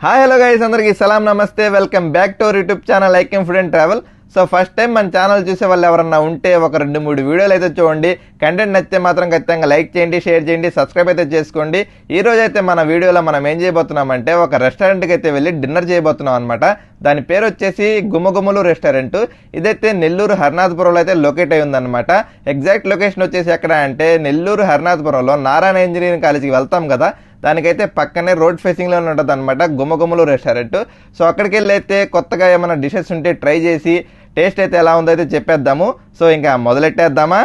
Hi hello guys అందరికీ సలాం నమస్తే welcome back to our YouTube channel like food and travel. So first time మన channel చూసే వాళ్ళు ఎవరన్నా ఉంటే ఒక 2-3 వీడియోలు అయితే చూడండి. కంటెంట్ నచ్చితే మాత్రం ఖచ్చితంగా లైక్ చేయండి, షేర్ చేయండి, సబ్స్క్రైబ్ అయితే చేసుకోండి. ఈ రోజు అయితే మన వీడియోలో మనం ఏం చేయబోతున్నామంటే ఒక రెస్టారెంట్కి అయితే వెళ్ళి డిన్నర్ చేయబోతున్నాం అనమాట. దాని పేరు వచ్చేసి గుమగుమలు రెస్టారెంట్. ఇదైతే నెల్లూరు హర్నాథపురంలో అయితే లొకేట్ అయి ఉందన్నమాట. ఎగ్జాక్ట్ లొకేషన్ వచ్చేసి ఎక్కడ అంటే నెల్లూరు హర్నాథపురంలో నారాయణ ఇంజనీరింగ్ కాలేజీకి వెళ్తాం కదా, దానికైతే పక్కనే రోడ్ ఫేసింగ్ లో ఉంటుంది అనమాట గుమగుమలు రెస్టారెంట్. సో అక్కడికి వెళ్ళి అయితే కొత్తగా ఏమైనా డిషెస్ ఉంటే ట్రై చేసి టేస్ట్ అయితే ఎలా ఉందో అయితే చెప్పేద్దాము. సో ఇంకా మొదలెట్టేద్దామా.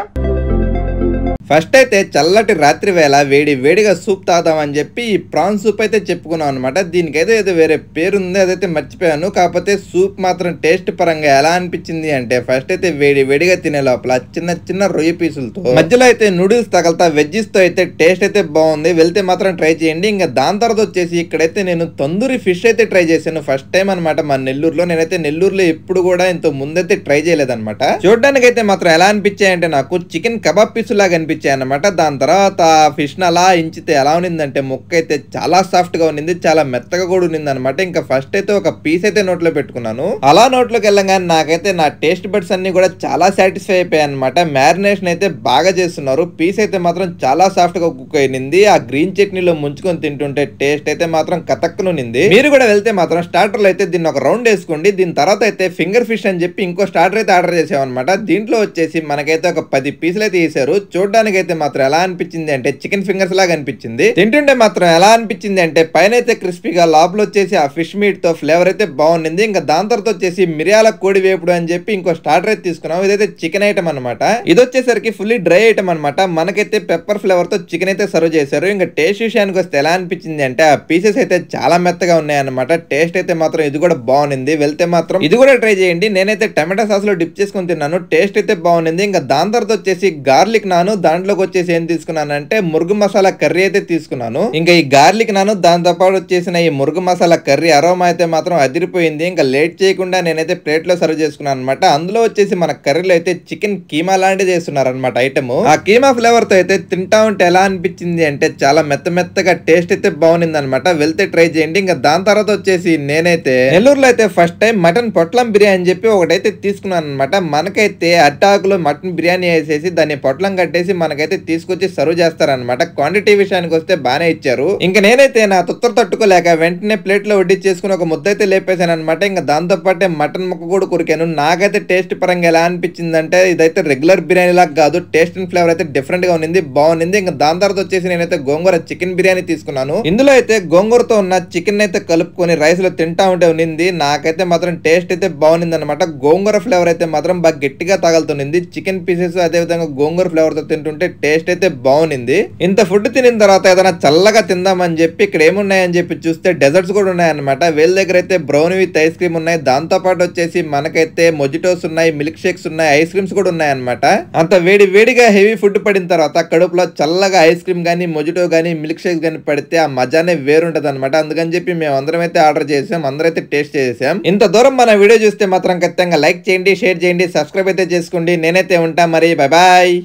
ఫస్ట్ అయితే చల్లటి రాత్రి వేళ వేడిగా సూప్ తాగుదామని చెప్పి ఈ ప్రాన్ సూప్ అయితే చెప్పుకున్నాం అనమాట. దీనికైతే ఏదో వేరే పేరుంది, అదైతే మర్చిపోయాను. కాకపోతే సూప్ మాత్రం టేస్ట్ పరంగా ఎలా అనిపించింది అంటే ఫస్ట్ అయితే వేడిగా తినే లోపల చిన్న రొయ్య పీసులతో మధ్యలో అయితే నూడిల్స్ తగలతా వెజ్జెస్ తో అయితే టేస్ట్ అయితే బాగుంది. వెళ్తే మాత్రం ట్రై చేయండి. ఇంకా దాని తర్వాత వచ్చేసి ఇక్కడైతే నేను తందూరి ఫిష్ అయితే ట్రై చేశాను ఫస్ట్ టైం అనమాట మా నెల్లూరులో. నేనైతే నెల్లూరులో ఎప్పుడు కూడా ఇంత ముందైతే ట్రై చేయలేదన్నమాట. చూడడానికి అయితే మాత్రం ఎలా అనిపించాయంటే నాకు చికెన్ కబాబ్ పీసు లాగా అనిపించాయి అనమాట. దాని తర్వాత ఫిష్ ని అలా ఇంచితే ఎలా ఉన్నిందంటే ముక్క అయితే చాలా సాఫ్ట్ గా ఉన్నింది, చాలా మెత్తగా కూడా ఉన్నింది అనమాట. ఇంకా ఫస్ట్ అయితే ఒక పీస్ అయితే నోట్లో పెట్టుకున్నాను. అలా నోట్లోకి వెళ్ళగానే నాకైతే నా టేస్ట్ బడ్స్ అన్ని కూడా చాలా సాటిస్ఫై అయిపోయాయి అనమాట. మ్యారినేషన్ అయితే బాగా చేస్తున్నారు. పీస్ అయితే మాత్రం చాలా సాఫ్ట్ గా కుక్ అయింది. ఆ గ్రీన్ చట్నీలో ముంచుకొని తింటుంటే టేస్ట్ అయితే మాత్రం కతక్కునుంది. మీరు కూడా వెళ్తే మాత్రం స్టార్టర్లు అయితే దీన్ని ఒక రౌండ్ వేసుకోండి. దీని తర్వాత అయితే ఫింగర్ ఫిష్ అని చెప్పి ఇంకో స్టార్టర్ అయితే ఆర్డర్ చేసామన్నమాట. దీంట్లో వచ్చేసి మనకైతే ఒక 10 పీసులు అయితే వేసారు. చూడడానికి అయితే మాత్రం ఎలా అనిపించింది అంటే చికెన్ ఫింగర్స్ లాగా అనిపించింది. తింటుంటే మాత్రం ఎలా అనిపించింది అంటే పైన అయితే క్రిస్పీగా, లోపల వచ్చేసి ఆ ఫిష్ మీట్ తో ఫ్లేవర్ అయితే బాగుంది. ఇంకా దాని తర్వాత వచ్చేసి మిరియాల కోడి వేపుడు అని చెప్పి ఇంకో స్టార్టర్ అయితే తీసుకున్నాం. ఇదైతే చికెన్ ఐటమ్ అనమాట. ఇది వచ్చేసరికి ఫుల్లీ డ్రై ఐటమ్ అనమాట. మనకైతే పెప్పర్ ఫ్లేవర్ తో చికెన్ అయితే సర్వ్ చేశారు. ఇంకా టేస్ట్ విషయానికి వస్తే ఎలా అనిపించింది అంటే ఆ పీసెస్ అయితే చాలా మెత్తగా ఉన్నాయన్నమాట. టేస్ట్ అయితే మాత్రం ఇది కూడా బాగుంది. వెళ్తే మాత్రం ఇది కూడా ట్రై చేయండి. నేనైతే టమాటా సాస్ లో డిప్ చేసుకుని తిన్నాను. టేస్ట్ అయితే బాగుంది. ఇంకా దాని తర్వాత వచ్చేసి గార్లిక్ నాను, దాంట్లోకి వచ్చేసి ఏం తీసుకున్నానంటే మురుగు మసాలా కర్రీ అయితే తీసుకున్నాను. ఇంకా ఈ గార్లిక్ నాను దాంతో పాటు వచ్చేసిన ఈ మురుగు మసాలా కర్రీ అరోమా అయితే మాత్రం అదిరిపోయింది. ఇంకా లేట్ చేయకుండా నేనైతే ప్లేట్ లో సర్వ్ చేసుకున్నాను అనమాట. అందులో వచ్చేసి మన కర్రీలో అయితే చికెన్ కీమా లాంటిది చేస్తున్నారు అనమాట ఐటమ్. ఆ కీమా ఫ్లేవర్ తో అయితే తింటా ఉంటే ఎలా అనిపించింది అంటే చాలా మెత్తగా టేస్ట్ అయితే బాగుంది అనమాట. వెళ్తే ట్రై చేయండి. ఇంకా దాని తర్వాత వచ్చేసి నేనైతే నెల్లూరులో అయితే ఫస్ట్ టైం మటన్ పొట్లం బిర్యానీ అని చెప్పి ఒకటైతే తీసుకున్నాను అనమాట. మనకైతే అట్టాకులో మటన్ బిర్యానీ వేసేసి దాన్ని పొట్లం కట్టేసి మనకైతే తీసుకొచ్చి సర్వ్ చేస్తారనమాట. క్వాంటిటీ విషయానికి వస్తే బానే ఇచ్చారు. ఇంకా నేనైతే నా తుత్తరు తట్టుకోలేక వెంటనే ప్లేట్ లో వడ్డీ చేసుకుని ఒక ముద్ద అయితే లేపేశాను అనమాట. ఇంకా దాంతో పాటే మటన్ ముక్క కూడా కొరికాను. నాకైతే టేస్ట్ పరంగా ఎలా అనిపించింది అంటే ఇదైతే రెగ్యులర్ బిర్యానీ లాగా కాదు, టేస్ట్ అండ్ ఫ్లేవర్ అయితే డిఫరెంట్ గా ఉంది, బాగుంది. ఇంకా దాని తర్వాత వచ్చేసి నేనైతే గోంగూర చికెన్ బిర్యానీ తీసుకున్నాను. ఇందులో అయితే గోంగూరతో ఉన్న చికెన్ అయితే కలుపుకొని రైస్ లో తింటా ఉంటే ఉన్నింది. నాకైతే మాత్రం టేస్ట్ అయితే బాగుంది అనమాట. గోంగూర ఫ్లేవర్ అయితే మాత్రం బాగా గట్టిగా తగలుతుంది. చికెన్ పీసెస్ అదే విధంగా గోంగూర ఫ్లేవర్ తో తింటుంటే టేస్ట్ అయితే బాగుంది. ఇంత ఫుడ్ తినిన తర్వాత ఏదైనా చల్లగా తిందామని చెప్పి ఇక్కడ ఏమున్నాయని చెప్పి చూస్తే డెజర్ట్స్ కూడా ఉన్నాయన్నమాట. వీళ్ళ దగ్గర అయితే బ్రౌన్ విత్ ఐస్ క్రీమ్ ఉన్నాయి. దాంతో పాటు వచ్చేసి మనకైతే మొజిటోస్ ఉన్నాయి, మిల్క్ షేక్స్ ఉన్నాయి, ఐస్ క్రీమ్స్ కూడా ఉన్నాయన్నమాట. అంత వేడిగా హెవీ ఫుడ్ పడిన తర్వాత కడుపులో చల్లగా ఐస్ క్రీమ్ గానీ, మొజిటో గానీ, మిల్క్ షేక్స్ గానీ పడితే ఆ మజానే వేరుంటది అనమాట. అందుకని చెప్పి మేము అందరం అయితే ఆర్డర్ చేసాం, అందరైతే టేస్ట్ చేసాం. ఇంత దూరం మన వీడియో చూస్తే మాత్రం ఖచ్చితంగా లైక్ చేయండి, షేర్ చేయండి, సబ్స్క్రైబ్ అయితే చేసుకోండి. నేనైతే ఉంటా మరి, బై బాయ్.